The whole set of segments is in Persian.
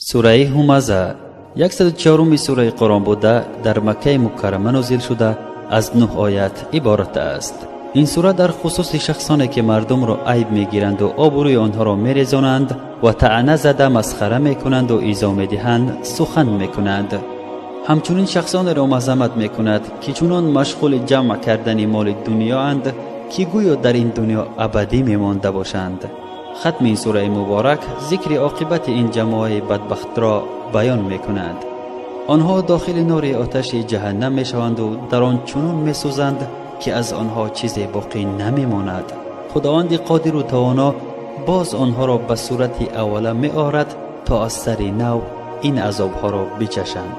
سوره همزه 104 سوره قرآن بوده، در مکه مکرمه نازل شده، از 9 آیت عبارت است. این سوره در خصوص شخصانی که مردم را عیب میگیرند و آبروی آنها را میریزانند و طعنه زده مسخره میکنند و ایذا میدهند سخن میکنند. همچنین شخصانی را مذمت میکند که چنان مشغول جمع کردن مال دنیا اند که گویا در این دنیا ابدی میمانده باشند. ختم این سوره مبارک ذکر عاقبت این جماعه بدبخت را بیان میکند. آنها داخل نار آتش جهنم میشوند و در آن چنان میسوزند که از آنها چیزی باقی نمیماند. خداوند قادر و توانا باز آنها را به صورت اوله میآورد تا از سر نو این عذابها را بچشند.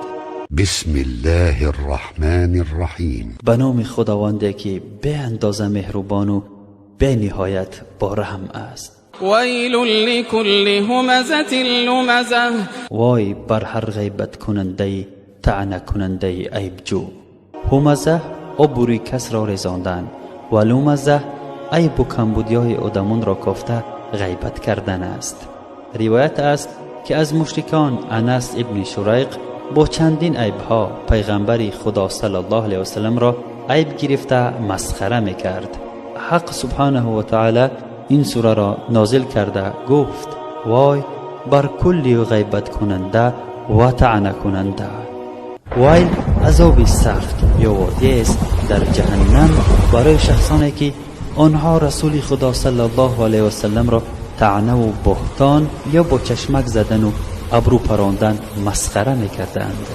بسم الله الرحمن الرحیم. به نام خداوندی که به اندازه مهربان و به نهایت با رحم است. ویل لکل همزة لمزة. وای بر هر غیبت کننده طعنه کننده عیبجو. همزه آبروی کس را ریزاندن و لمزه عیب و کمبودی‌های آدمان را کافته غیبت کردن است. روایت است که از مشرکان انس ابن شریق با چندین عیبها پیغمبر خدا صلی الله علیه و سلم را عیب گرفته مسخره میکرد. حق سبحانه و تعالی این سوره را نازل کرده گفت وای بر کلی غیبت کننده و طعنه کننده. ویل عذاب سخت یا وادی است در جهنم برای شخصانی که آنها رسول خدا صلی الله علیه و سلم را طعنه و بهتان یا با چشمک زدن و ابرو پراندن مسخره میکردند.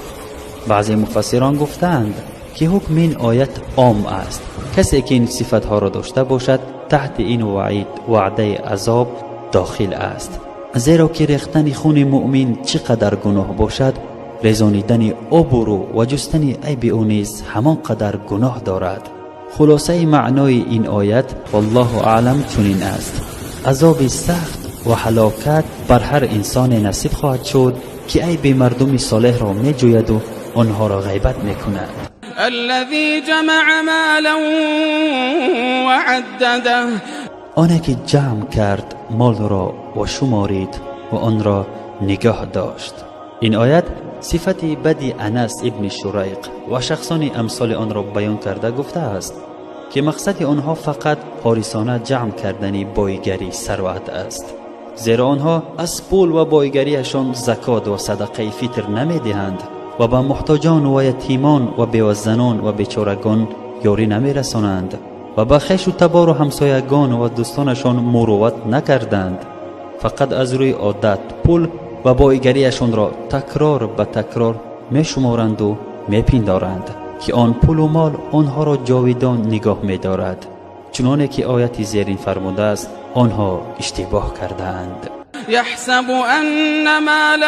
بعضی مفسران گفتند که حکم این آیت عام است. کسی که این صفتها را داشته باشد تحت این وعید وعده عذاب داخل است. زیرا که ریختن خون مؤمن چقدر گناه باشد، ریزانیدن آبرو و جستن عیب او نیز همان قدر گناه دارد. خلاصه معنای این آیت والله اعلم چنین است: عذاب سخت و هلاکت بر هر انسان نصیب خواهد شد که عیب مردم صالح را می جوید و آنها را غیبت می کند. الذي جمع مالا وعدده. آنه که جمع کرد مال را و شمارید و آن را نگاه داشت. این آیت صفت بدی انس ابن شریق و شخصان امثال آن را بیان کرده گفته است که مقصد آنها فقط حارسانه جمع کردن بایگری ثروت است. زیرا آنها از پول و بایگریشان زکات و صدقه فطر نمی دهند و به محتاجان و یتیمان و بیوه‌زنان و بیچارگان یاری نمی رسانند و به خویش و تبار و همسایگان و دوستانشان مروت نکردند. فقط از روی عادت پول و بایگریشان را تکرار به تکرار می شمارند و می پندارند که آن پول و مال آنها را جاویدان نگاه می دارد. چنانه که آیت زیرین فرموده است آنها اشتباه کردند. یحسب ان ماله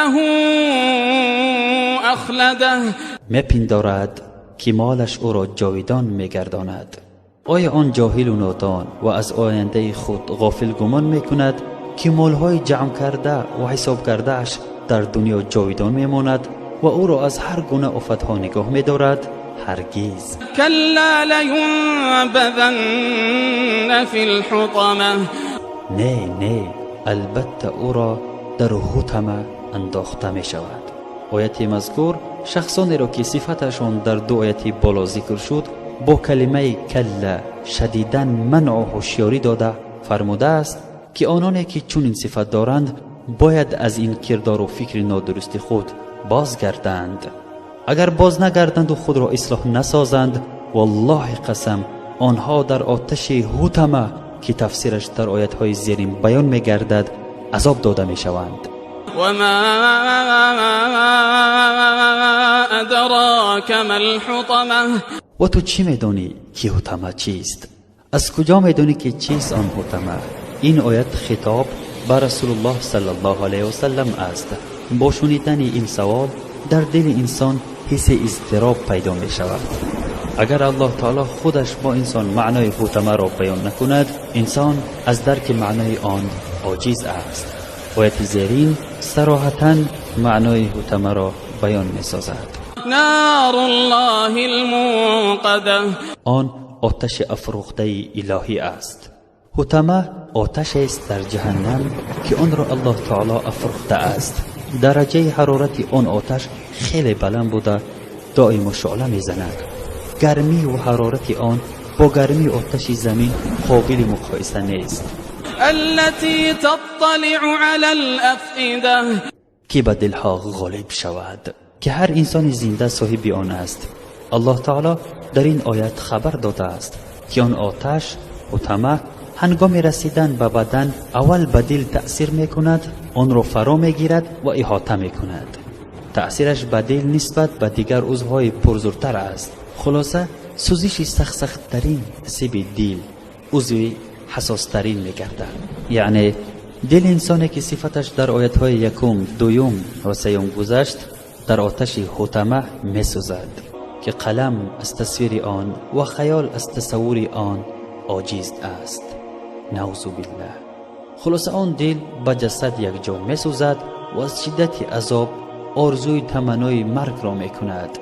اخلده. می پندارد که مالش او را جاویدان می گرداند. آیا آن جاهل و نادان و از آینده خود غافل گمان می کند که مالهای جمع کرده و حساب کرده اش در دنیا جاویدان می ماند و او را از هر گونه آفتها نگاه می دارد؟ هرگز. کلا لینبذن فی الحطمه. نه البته او را در حطمه انداخته می شود. آیت مذکور شخصانی را که صفتشان در دو آیت بالا ذکر شد با کلمه کلا شدیداً منع و هوشیاری داده فرموده است که آنانی که چنین صفت دارند باید از این کردار و فکر نادرست خود بازگردند. اگر باز نگردند و خود را اصلاح نسازند والله قسم آنها در آتش حطمه که تفسیرش در آیت‌های زیرین بیان می‌گردد عذاب داده می‌شوند. و ما ادراک ما الحطمه. و تو چی می‌دانی که حطمه چیست؟ از کجا می‌دانی که چیست آن حطمه؟ این آیت خطاب به رسول الله صلی الله علیه و سلم است. با شنیدن این سوال در دل انسان حس اضطراب پیدا می شود. اگر الله تعالی خودش با انسان معنای حطمه را بیان نکند، انسان از درک معنای آن عاجز است. آیت زیرین صراحتاً معنای حطمه را بیان می سازد. نار الله الموقده. آن آتش افروخته الهی است. حطمه آتش است در جهنم که آن را الله تعالی افروخته است. درجه حرارت آن آتش خیلی بلند بوده، دائم شعله میزند. گرمی و حرارت آن با گرمی آتش زمین قابل مقایسه نیست. التي تطلع على الأفئدة که به دلها غالب شود، که هر انسان زنده صاحب آن است. الله تعالی در این آیت خبر داده است که آن آتش و طمع هنگام رسیدن به بدن اول به دل تأثیر میکند، آن را فرا میگیرد و احاطه میکند. تأثیرش به دل نسبت به دیگر عضوهای پرزورتر است. خلاصه سوزش سخت ترین حسب دل عضو حساس ترین میگردد. یعنی دل انسانی که صفتش در آیت های یکم، دوم و سیوم گذشت در آتش حطمه میسوزد که قلم از تصویر آن و خیال از تصور آن عاجز است. نعوذ بالله. خلاصه آن دل به جسد یک جا میسوزد و از شدت عذاب آرزوی تمنای مرگ را میکند،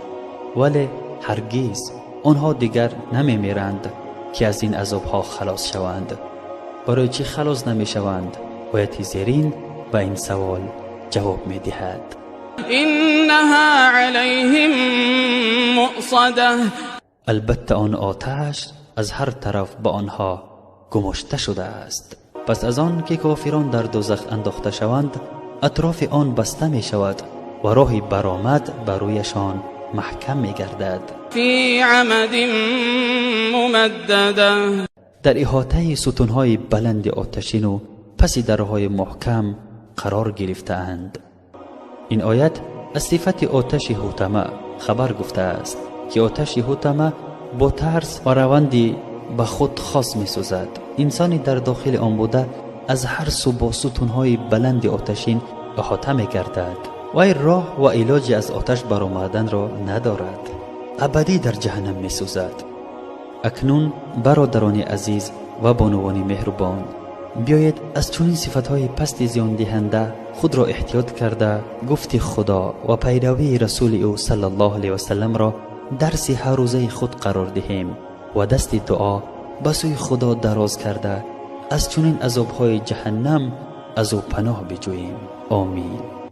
ولی هرگز آنها دیگر نمیمیرند که از این عذاب ها خلاص شوند. برای چی خلاص نمیشوند؟ آیت زیرین به این سوال جواب میدهد. إنها عليهم مؤصدة البته آن آتش از هر طرف به آنها گماشته شده است. پس از آن که کافران در دوزخ انداخته شوند، اطراف آن بسته می شود و راه برآمد بر رویشان محکم می گردد. في عمد ممدده در احاطه ستونهای بلند آتشین و پس درهای محکم قرار گرفتند. این آیت از صفت آتش حطمه خبر گفته است که آتش حطمه با ترس و روندی به خود خاص می سوزد. انسانی در داخل آن بوده از هر سو با ستونهای بلند آتشین احاطه می گردد و این راه و علاجی از آتش برآمدن را ندارد. ابدی در جهنم می سوزد. اکنون برادران عزیز و بانوان مهربان، بیایید از چنین صفتهای پست زیان دهنده خود را احتیاط کرده گفت خدا و پیروی رسول او صلی الله علیه و سلم را درس هر روزه خود قرار دهیم و دست دعا به سوی خدا دراز کرده از چنین عذابهای جهنم از او پناه بجوییم. آمین.